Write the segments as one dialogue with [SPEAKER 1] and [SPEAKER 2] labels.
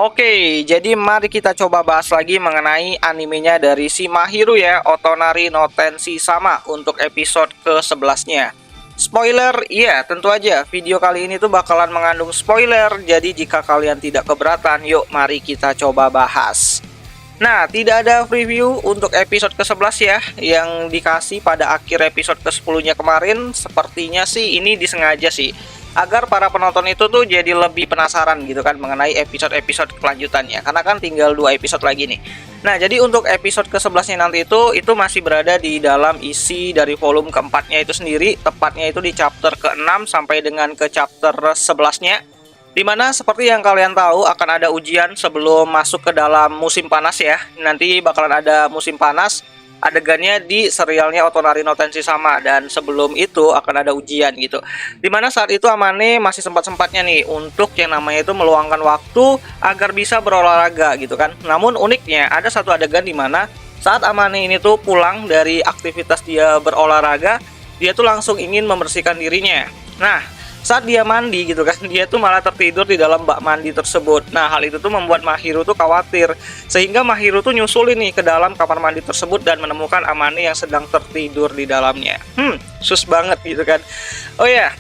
[SPEAKER 1] Oke, jadi mari kita coba bahas lagi mengenai animenya dari si Mahiru ya, Otonari no Tenshi Sama untuk episode ke-11-nya. Spoiler, iya tentu aja video kali ini tuh bakalan mengandung spoiler, jadi jika kalian tidak keberatan, yuk mari kita coba bahas. Nah, tidak ada preview untuk episode ke-11 ya, yang dikasih pada akhir episode ke-10-nya kemarin. Sepertinya sih ini disengaja sih, agar para penonton itu tuh jadi lebih penasaran gitu kan mengenai episode-episode kelanjutannya, karena kan tinggal 2 episode lagi nih. Nah, jadi untuk episode ke-11-nya nanti itu masih berada di dalam isi dari volume keempatnya itu sendiri, tepatnya itu di chapter ke-6 sampai dengan ke chapter 11-nya. Dimana seperti yang kalian tahu akan ada ujian sebelum masuk ke dalam musim panas ya. Nanti bakalan ada musim panas, adegannya di serialnya Otonari no Tenshi Sama, dan sebelum itu akan ada ujian gitu. Dimana saat itu Amane masih sempat-sempatnya nih untuk yang namanya itu meluangkan waktu agar bisa berolahraga gitu kan. Namun uniknya ada satu adegan dimana saat Amane ini tuh pulang dari aktivitas dia berolahraga, dia tuh langsung ingin membersihkan dirinya. Nah, saat dia mandi gitu kan, dia tuh malah tertidur di dalam bak mandi tersebut. Nah, hal itu tuh membuat Mahiru tuh khawatir, sehingga Mahiru tuh nyusulin nih ke dalam kamar mandi tersebut dan menemukan Amane yang sedang tertidur di dalamnya. Sus banget gitu kan. Oh ya,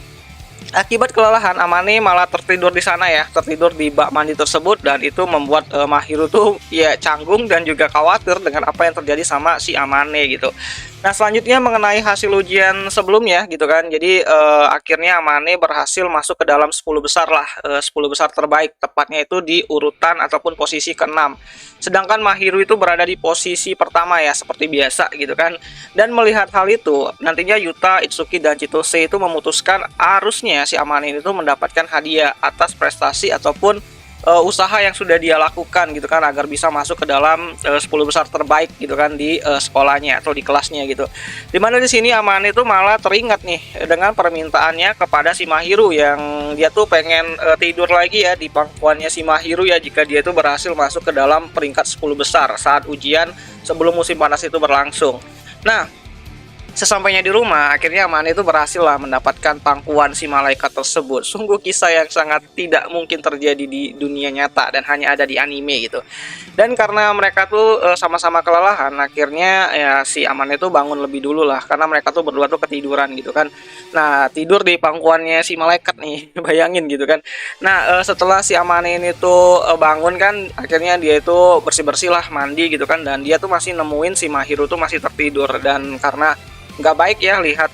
[SPEAKER 1] akibat kelelahan Amane malah tertidur di sana ya, tertidur di bak mandi tersebut, dan itu membuat Mahiru tuh ya canggung dan juga khawatir dengan apa yang terjadi sama si Amane gitu. Nah, selanjutnya mengenai hasil ujian sebelumnya gitu kan. Jadi akhirnya Amane berhasil masuk ke dalam 10 besar lah, 10 besar terbaik, tepatnya itu di urutan ataupun posisi ke-6. Sedangkan Mahiru itu berada di posisi pertama ya, seperti biasa gitu kan. Dan melihat hal itu, nantinya Yuta, Itsuki, dan Chitose itu memutuskan harusnya si Amane itu mendapatkan hadiah atas prestasi ataupun usaha yang sudah dia lakukan gitu kan, agar bisa masuk ke dalam 10 besar terbaik gitu kan di sekolahnya atau di kelasnya gitu. Dimana di sini Amane itu malah teringat nih dengan permintaannya kepada si Mahiru, yang dia tuh pengen tidur lagi ya di pangkuannya si Mahiru ya, jika dia itu berhasil masuk ke dalam peringkat 10 besar saat ujian sebelum musim panas itu berlangsung. Nah, sesampainya di rumah, akhirnya Amane itu berhasil lah mendapatkan pangkuan si malaikat tersebut. Sungguh kisah yang sangat tidak mungkin terjadi di dunia nyata dan hanya ada di anime gitu. Dan karena mereka tuh sama-sama kelelahan, akhirnya ya si Amane itu bangun lebih dulu lah, karena mereka tuh berdua tuh ketiduran gitu kan. Nah, tidur di pangkuannya si malaikat nih, bayangin gitu kan. Nah, setelah si Amane ini tuh bangun kan, akhirnya dia itu bersih-bersih lah, mandi gitu kan, dan dia tuh masih nemuin si Mahiru tuh masih tertidur. Dan karena nggak baik ya lihat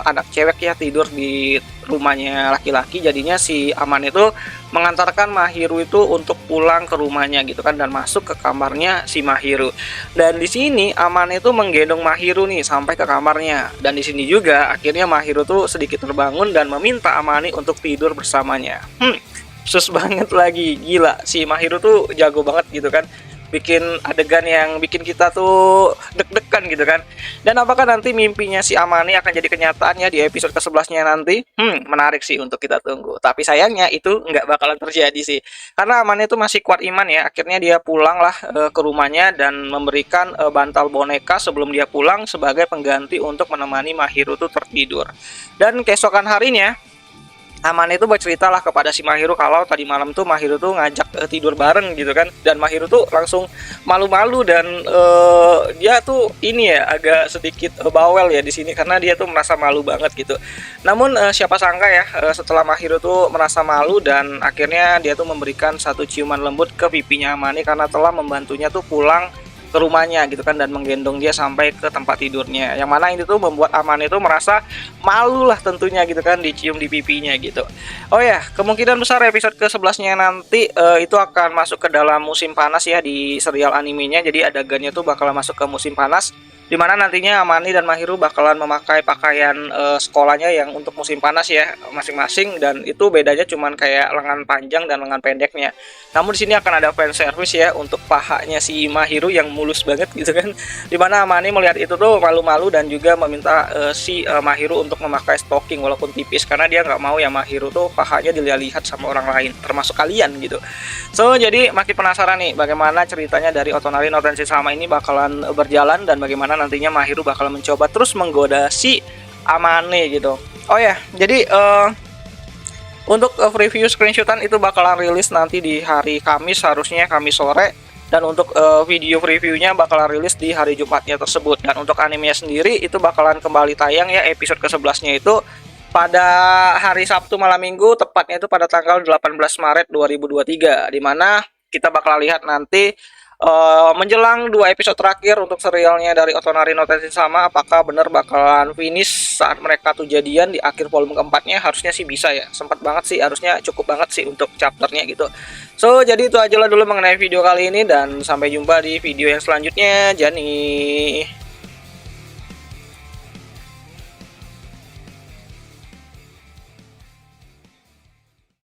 [SPEAKER 1] anak cewek ya tidur di rumahnya laki-laki, jadinya si Amane itu mengantarkan Mahiru itu untuk pulang ke rumahnya gitu kan, dan masuk ke kamarnya si Mahiru. Dan di sini Amane itu menggendong Mahiru nih sampai ke kamarnya, dan di sini juga akhirnya Mahiru tuh sedikit terbangun dan meminta Amane untuk tidur bersamanya. Sus banget lagi, gila si Mahiru tuh jago banget gitu kan, bikin adegan yang bikin kita tuh deg-degan gitu kan. Dan apakah nanti mimpinya si Amane akan jadi kenyataannya di episode ke-11-nya nanti? Menarik sih untuk kita tunggu. Tapi sayangnya itu nggak bakalan terjadi sih, karena Amane itu masih kuat iman ya. Akhirnya dia pulang lah ke rumahnya dan memberikan bantal boneka sebelum dia pulang sebagai pengganti untuk menemani Mahiru tuh tertidur. Dan keesokan harinya Amane itu bercerita lah kepada si Mahiru kalau tadi malam tuh Mahiru tuh ngajak tidur bareng gitu kan, dan Mahiru tuh langsung malu-malu dan dia tuh ini ya agak sedikit bawel ya di sini, karena dia tuh merasa malu banget gitu. Namun siapa sangka ya, setelah Mahiru tuh merasa malu dan akhirnya dia tuh memberikan satu ciuman lembut ke pipinya Amane karena telah membantunya tuh pulang ke rumahnya gitu kan, dan menggendong dia sampai ke tempat tidurnya, yang mana ini tuh membuat Amane itu merasa malu lah tentunya gitu kan, dicium di pipinya gitu. Oh ya, kemungkinan besar episode ke-11-nya nanti itu akan masuk ke dalam musim panas ya di serial animenya. Jadi adegannya tuh bakal masuk ke musim panas, dimana nantinya Amane dan Mahiru bakalan memakai pakaian sekolahnya yang untuk musim panas ya masing-masing, dan itu bedanya cuman kayak lengan panjang dan lengan pendeknya. Namun di sini akan ada fan service ya untuk pahanya si Mahiru yang mulus banget gitu kan, dimana Amane melihat itu tuh malu-malu dan juga meminta si Mahiru untuk memakai stocking walaupun tipis, karena dia nggak mau ya Mahiru tuh pahanya dilihat sama orang lain termasuk kalian gitu. So jadi makin penasaran nih bagaimana ceritanya dari Otonari no Tenshi Sama ini bakalan berjalan, dan bagaimana nantinya Mahiru bakal mencoba terus menggoda si Amane gitu. Oh ya, jadi Untuk preview screenshotan itu bakalan rilis nanti di hari Kamis, harusnya Kamis sore. Dan untuk video previewnya bakalan rilis di hari Jumatnya tersebut. Dan untuk animenya sendiri itu bakalan kembali tayang ya, episode ke-11-nya itu pada hari Sabtu malam minggu, tepatnya itu pada tanggal 18 Maret 2023, di mana kita bakal lihat nanti menjelang 2 episode terakhir untuk serialnya dari Otonari no Tenshi Sama, apakah benar bakalan finish saat mereka tuh jadian di akhir volume keempatnya. Harusnya sih bisa ya, sempat banget sih, harusnya cukup banget sih untuk chapternya gitu. So jadi itu aja lah dulu mengenai video kali ini, dan sampai jumpa di video yang selanjutnya. Jani.